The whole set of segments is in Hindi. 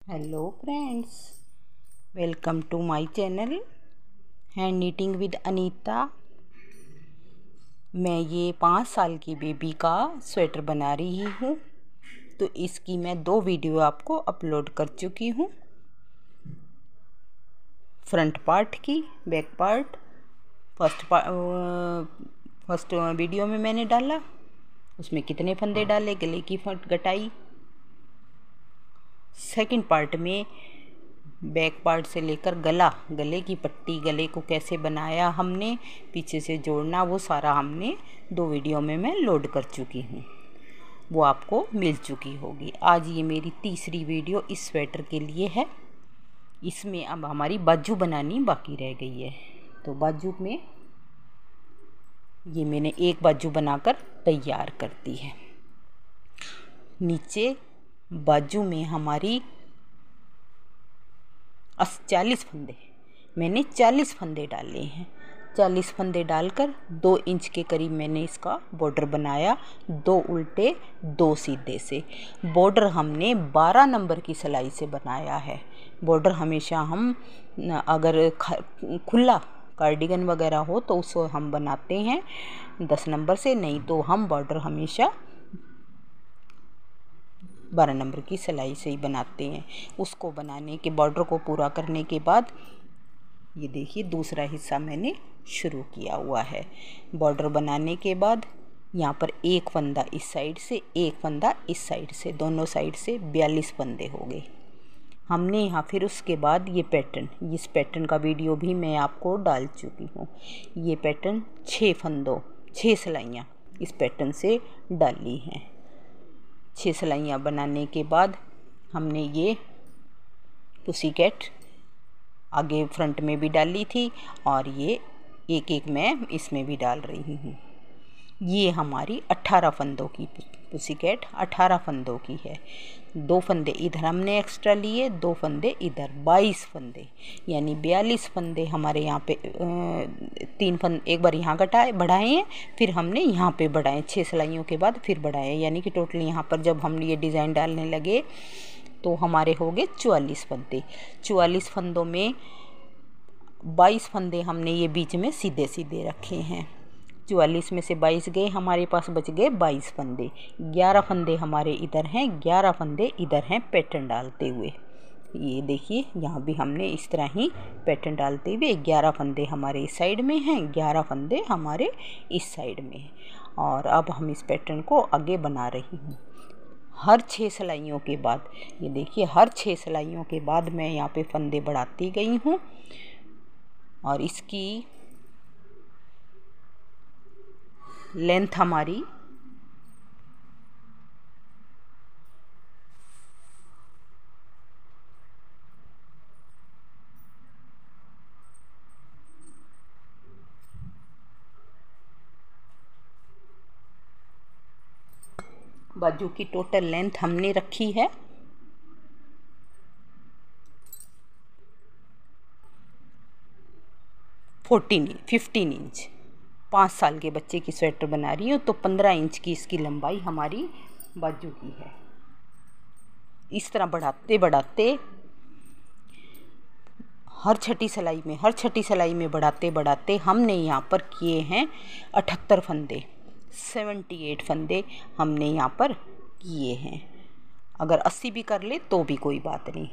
Hello friends, welcome to my channel hand knitting with Anita. मैं ये 5 साल की बेबी का स्वेटर बना रही हूँ। तो इसकी मैं 2 वीडियो आपको अपलोड कर चुकी हूँ। फ्रंट पार्ट की, बैक पार्ट। फर्स्ट वीडियो में मैंने डाला, उसमें कितने फंदे डाले, गले की गटाई। सेकंड पार्ट में बैक पार्ट से लेकर गले की पट्टी, गले को कैसे बनाया हमने, पीछे से जोड़ना, वो सारा हमने 2 वीडियो में मैं लोड कर चुकी हूँ। वो आपको मिल चुकी होगी। आज ये मेरी तीसरी वीडियो इस स्वेटर के लिए है। इसमें अब हमारी बाजू बनानी बाकी रह गई है। तो बाजू में ये मैंने एक बाजू बनाकर तैयार कर दी है। नीचे बाजू में हमारी 40 फंदे, मैंने 40 फंदे डाले हैं। 40 फंदे डालकर 2 इंच के करीब मैंने इसका बॉर्डर बनाया, 2 उल्टे 2 सीधे से। बॉर्डर हमने 12 नंबर की सिलाई से बनाया है। बॉर्डर हमेशा हम अगर खुला कार्डिगन वगैरह हो तो उसको हम बनाते हैं 10 नंबर से, नहीं तो हम बॉर्डर हमेशा 12 नंबर की सिलाई से ही बनाते हैं। उसको बनाने के, बॉर्डर को पूरा करने के बाद ये देखिए दूसरा हिस्सा मैंने शुरू किया हुआ है। बॉर्डर बनाने के बाद यहाँ पर एक फंदा इस साइड से, एक फंदा इस साइड से, दोनों साइड से 42 फंदे हो गए हमने यहाँ। फिर उसके बाद ये पैटर्न, इस पैटर्न का वीडियो भी मैं आपको डाल चुकी हूँ। ये पैटर्न 6 फंदों 6 सिलाइयाँ इस पैटर्न से डाली हैं। 6 सिलाइयाँ बनाने के बाद हमने ये पुसी कैट आगे फ्रंट में भी डाली थी, और ये एक एक मैं इसमें भी डाल रही हूँ। ये हमारी 18 फंदों की पुसी कैट 18 फंदों की है। 2 फंदे इधर हमने एक्स्ट्रा लिए, 2 फंदे इधर, 22 फंदे, यानी 42 फंदे हमारे यहाँ पे। 3 फंदे एक बार यहाँ बढ़ाए हैं, फिर हमने यहाँ पे बढ़ाए 6 सिलाइयों के बाद फिर बढ़ाए, यानी कि टोटल यहाँ पर जब हम ये डिज़ाइन डालने लगे तो हमारे हो गए 44 फंदे। 44 फंदों में 22 फंदे हमने ये बीच में सीधे सीधे रखे हैं। 44 में से 22 गए, हमारे पास बच गए 22 फंदे। 11 फंदे हमारे इधर हैं, 11 फंदे इधर हैं पैटर्न डालते हुए। ये देखिए यहाँ भी हमने इस तरह ही पैटर्न डालते हुए 11 फंदे हमारे इस साइड में हैं, 11 फंदे हमारे इस साइड में हैं। और अब हम इस पैटर्न को आगे बना रही हूँ। हर 6 सिलाइयों के बाद, ये देखिए हर 6 सिलाइयों के बाद मैं यहाँ पे फंदे बढ़ाती गई हूँ। और इसकी लेंथ हमारी बाजू की टोटल लेंथ हमने रखी है 15 इंच। 5 साल के बच्चे की स्वेटर बना रही हूँ तो 15 इंच की इसकी लंबाई हमारी बाजू की है। इस तरह बढ़ाते बढ़ाते हर छठी सिलाई में बढ़ाते बढ़ाते हमने यहाँ पर किए हैं 78 फंदे, 78 फंदे हमने यहाँ पर किए हैं। अगर 80 भी कर ले तो भी कोई बात नहीं।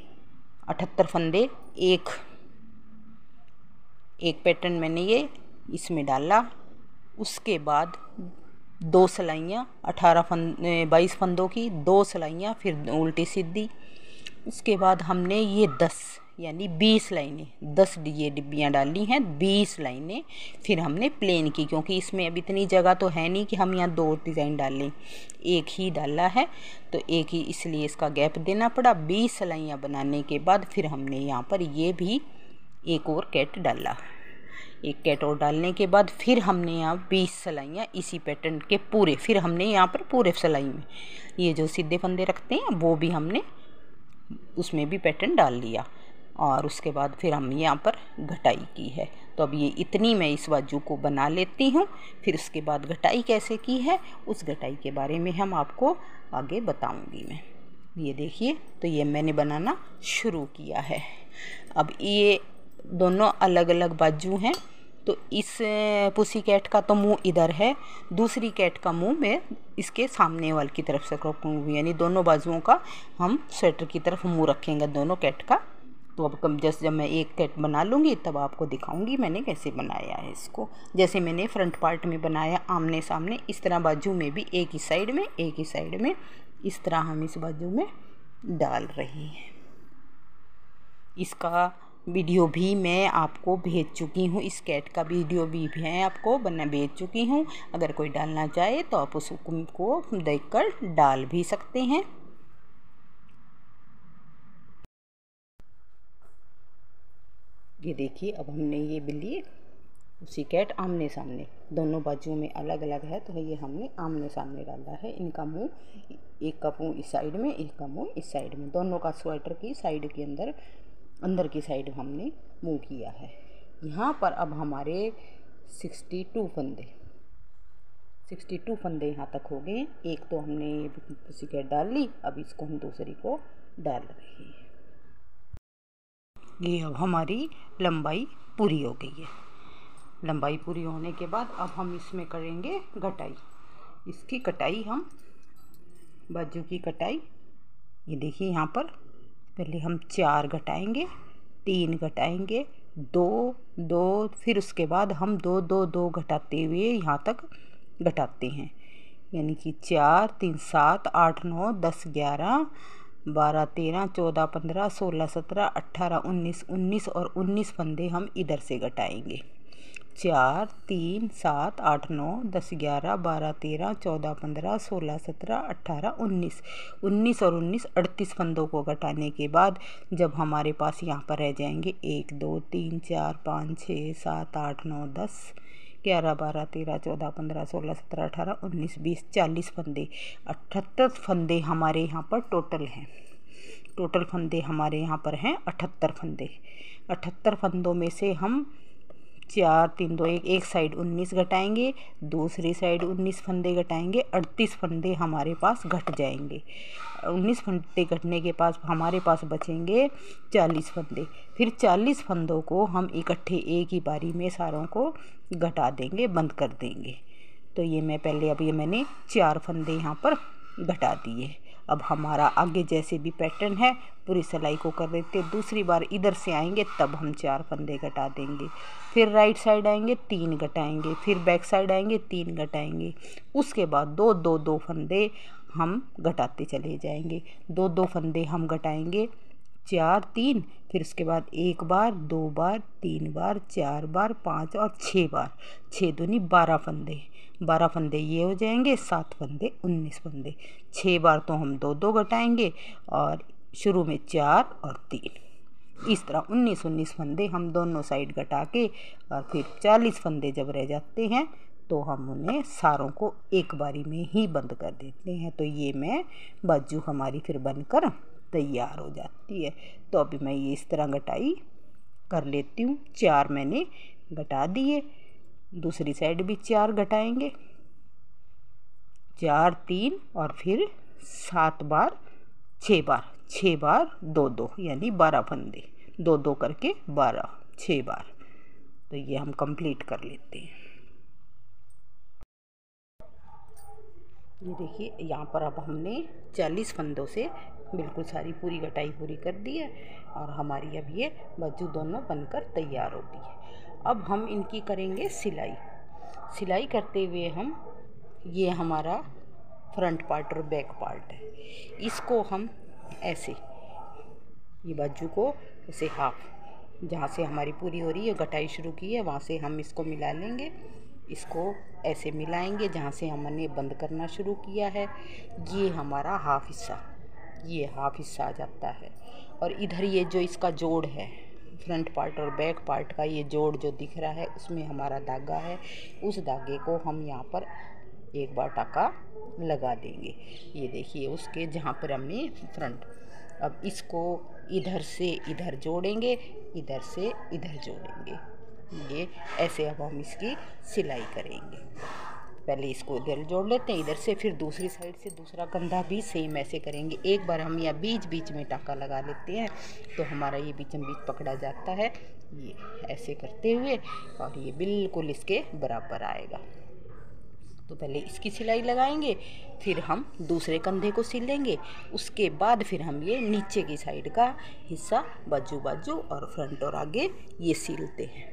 78 फंदे एक पैटर्न मैंने ये इसमें डाला। उसके बाद 2 सिलाइयाँ 22 फंदों की, 2 सिलाइयाँ फिर उल्टी सीधी। उसके बाद हमने ये 10 यानी 20 लाइनें, 10 ये डिब्बियाँ डाली हैं, 20 लाइनें फिर हमने प्लेन की, क्योंकि इसमें अब इतनी जगह तो है नहीं कि हम यहाँ 2 डिज़ाइन डालें, एक ही डाला है तो एक ही, इसलिए इसका गैप देना पड़ा। 20 सिलाइयाँ बनाने के बाद फिर हमने यहाँ पर ये भी एक और कैट डाला। एक कैट और डालने के बाद फिर हमने यहाँ 20 सिलाइयाँ इसी पैटर्न के पूरे, फिर हमने यहाँ पर पूरे सिलाई में ये जो सीधे फंदे रखते हैं वो भी हमने उसमें भी पैटर्न डाल लिया। और उसके बाद फिर हम यहाँ पर घटाई की है। तो अब ये इतनी मैं इस बाजू को बना लेती हूँ, फिर उसके बाद घटाई कैसे की है उस घटाई के बारे में हम आपको आगे बताऊँगी मैं। ये देखिए, तो ये मैंने बनाना शुरू किया है। अब ये दोनों अलग अलग बाजू हैं, तो इस पुसी कैट का तो मुंह इधर है, दूसरी कैट का मुंह मैं इसके सामने वाल की तरफ से रखूँगी, यानी दोनों बाजुओं का हम स्वेटर की तरफ मुंह रखेंगे दोनों कैट का। तो अब जब मैं एक कैट बना लूँगी तब आपको दिखाऊंगी मैंने कैसे बनाया है इसको। जैसे मैंने फ्रंट पार्ट में बनाया आमने सामने, इस तरह बाजू में भी एक ही साइड में एक ही साइड में इस तरह हम इस बाजू में डाल रहे हैं। इसका वीडियो भी मैं आपको भेज चुकी हूँ, इस कैट का वीडियो भी मैं आपको भेज चुकी हूँ। अगर कोई डालना चाहे तो आप उसको देखकर डाल भी सकते हैं। ये देखिए, अब हमने ये बिल्ली उसी कैट आमने सामने, दोनों बाजुओं में अलग अलग है, तो ये हमने आमने सामने डाला है। इनका मुंह, एक का मुंह इस साइड में, एक का मुंह इस साइड में, दोनों का स्वेटर की साइड के अंदर की साइड हमने मुंह किया है। यहाँ पर अब हमारे 62 फंदे यहाँ तक हो गए। एक तो हमने पुसी कैट डाल ली, अब इसको हम दूसरी को डाल रहे हैं। ये अब हमारी लंबाई पूरी हो गई है। लंबाई पूरी होने के बाद अब हम इसमें करेंगे कटाई। इसकी कटाई हम बाजू की कटाई, ये देखिए यहाँ पर पहले हम 4 घटाएंगे, 3 घटाएंगे, 2 2, फिर उसके बाद हम 2 2 2 घटाते हुए यहाँ तक घटाते हैं, यानी कि 4 3 7 8 9 10 11 12 13 14 15 16 17 18 19 और 19 फंदे हम इधर से घटाएंगे। 4 3 7 8 9 10 11 12 13 14 15 16 17 18 19 और 19 38 फंदों को घटाने के बाद जब हमारे पास यहाँ पर रह जाएंगे 1 2 3 4 5 6 7 8 9 10 11 12 13 14 15 16 17 18 19 20 40 फंदे, 78 फंदे हमारे यहाँ पर टोटल हैं। टोटल फंदे हमारे यहाँ पर हैं 78 फंदे। 78 फंदों में से हम 4 3 2 1 एक साइड 19 घटाएंगे, दूसरी साइड 19 फंदे घटाएंगे, 38 फंदे हमारे पास घट जाएंगे। 19 फंदे घटने के पास हमारे पास बचेंगे 40 फंदे। फिर 40 फंदों को हम इकट्ठे एक ही बारी में सारों को घटा देंगे, बंद कर देंगे। तो ये मैं पहले, अब ये मैंने 4 फंदे यहाँ पर घटा दिए। अब हमारा आगे जैसे भी पैटर्न है पूरी सिलाई को कर देते, दूसरी बार इधर से आएंगे तब हम 4 फंदे घटा देंगे, फिर राइट साइड आएंगे 3 घटाएंगे, फिर बैक साइड आएंगे 3 घटाएंगे, उसके बाद 2 2 2 फंदे हम घटाते चले जाएंगे। 2 2 फंदे हम घटाएंगे, 4 3, फिर उसके बाद 1 बार 2 बार 3 बार 4 बार 5 और 6 बार, 6 दूनी 12 फंदे, 12 फंदे ये हो जाएंगे, 7 फंदे 19 फंदे। 6 बार तो हम 2 2 घटाएंगे और शुरू में 4 और 3, इस तरह 19 फंदे हम दोनों साइड घटा के, और फिर 40 फंदे जब रह जाते हैं तो हम उन्हें सारों को एक बारी में ही बंद कर देते हैं। तो ये मैं बाजू हमारी फिर बनकर तैयार हो जाती है। तो अभी मैं ये इस तरह घटाई कर लेती हूँ। 4 मैंने घटा दिए, दूसरी साइड भी 4 घटाएंगे, 4 3 और फिर 7 बार 6 बार, 6 बार 2 2, यानी 12 फंदे, 2 2 करके 12, 6 बार। तो ये हम कंप्लीट कर लेते हैं। ये देखिए, यहाँ पर अब हमने 40 फंदों से बिल्कुल सारी पूरी घटाई पूरी कर दी है, और हमारी अब ये बाजू दोनों बनकर तैयार होती है। अब हम इनकी करेंगे सिलाई। सिलाई करते हुए हम, ये हमारा फ्रंट पार्ट और बैक पार्ट है, इसको हम ऐसे, ये बाजू को ऐसे हाफ, जहाँ से हमारी पूरी हो रही है घटाई शुरू की है वहाँ से हम इसको मिला लेंगे, इसको ऐसे मिलाएंगे जहाँ से हमने बंद करना शुरू किया है। ये हमारा हाफ हिस्सा, ये हाफ हिस्सा आ जाता है, और इधर ये जो इसका जोड़ है, फ्रंट पार्ट और बैक पार्ट का ये जोड़ जो दिख रहा है उसमें हमारा धागा है, उस धागे को हम यहाँ पर एक बार टाका लगा देंगे। ये देखिए, उसके जहाँ पर हमने फ्रंट, अब इसको इधर से इधर जोड़ेंगे, इधर से इधर जोड़ेंगे, ये ऐसे अब हम इसकी सिलाई करेंगे। पहले इसको इधर जोड़ लेते हैं इधर से, फिर दूसरी साइड से दूसरा कंधा भी सेम ऐसे करेंगे। एक बार हम यहाँ बीच बीच में टाँका लगा लेते हैं तो हमारा ये बीचम बीच पकड़ा जाता है, ये ऐसे करते हुए, और ये बिल्कुल इसके बराबर आएगा। तो पहले इसकी सिलाई लगाएंगे, फिर हम दूसरे कंधे को सिल लेंगे, उसके बाद फिर हम ये नीचे की साइड का हिस्सा बाजू बाजू और फ्रंट और आगे ये सिलते हैं।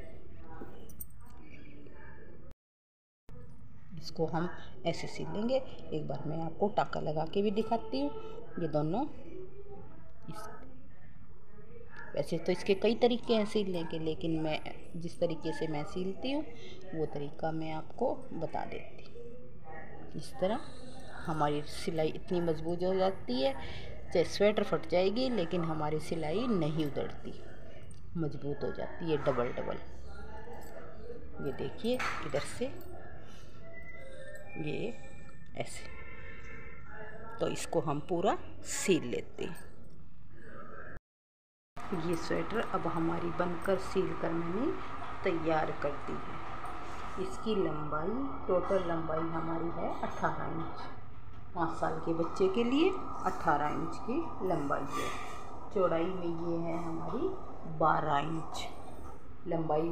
इसको हम ऐसे सिल लेंगे। एक बार मैं आपको टाँका लगा के भी दिखाती हूँ। ये दोनों वैसे तो इसके कई तरीके हैं सिलने के, लेकिन मैं जिस तरीके से मैं सिलती हूँ वो तरीका मैं आपको बता देती हूँ। इस तरह हमारी सिलाई इतनी मजबूत हो जाती है, चाहे स्वेटर फट जाएगी लेकिन हमारी सिलाई नहीं उधड़ती, मजबूत हो जाती है डबल डबल। ये देखिए इधर से ये ऐसे, तो इसको हम पूरा सिल लेते हैं। ये स्वेटर अब हमारी बनकर सिल कर मैंने तैयार कर दी है। इसकी लंबाई, टोटल लंबाई हमारी है 18 इंच। 5 साल के बच्चे के लिए 18 इंच की लंबाई है। चौड़ाई में ये है हमारी 12 इंच लंबाई।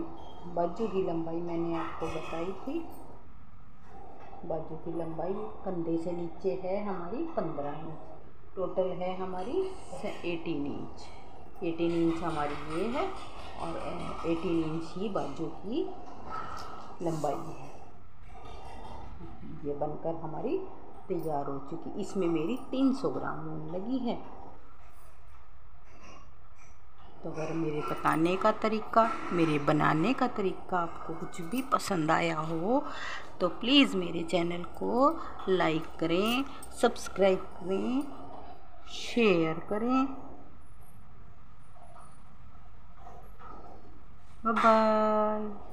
बाजू की लंबाई मैंने आपको बताई थी, बाजू की लंबाई कंधे से नीचे है हमारी 15 इंच। टोटल है हमारी 18 इंच। 18 इंच हमारी ये है और 18 इंच ही बाजू की लंबाई है। ये बनकर हमारी तैयार हो चुकी। इसमें मेरी 300 ग्राम ऊन लगी है। तो अगर मेरे बताने का तरीका, मेरे बनाने का तरीका आपको कुछ भी पसंद आया हो तो प्लीज़ मेरे चैनल को लाइक करें, सब्सक्राइब करें, शेयर करें। Bye bye.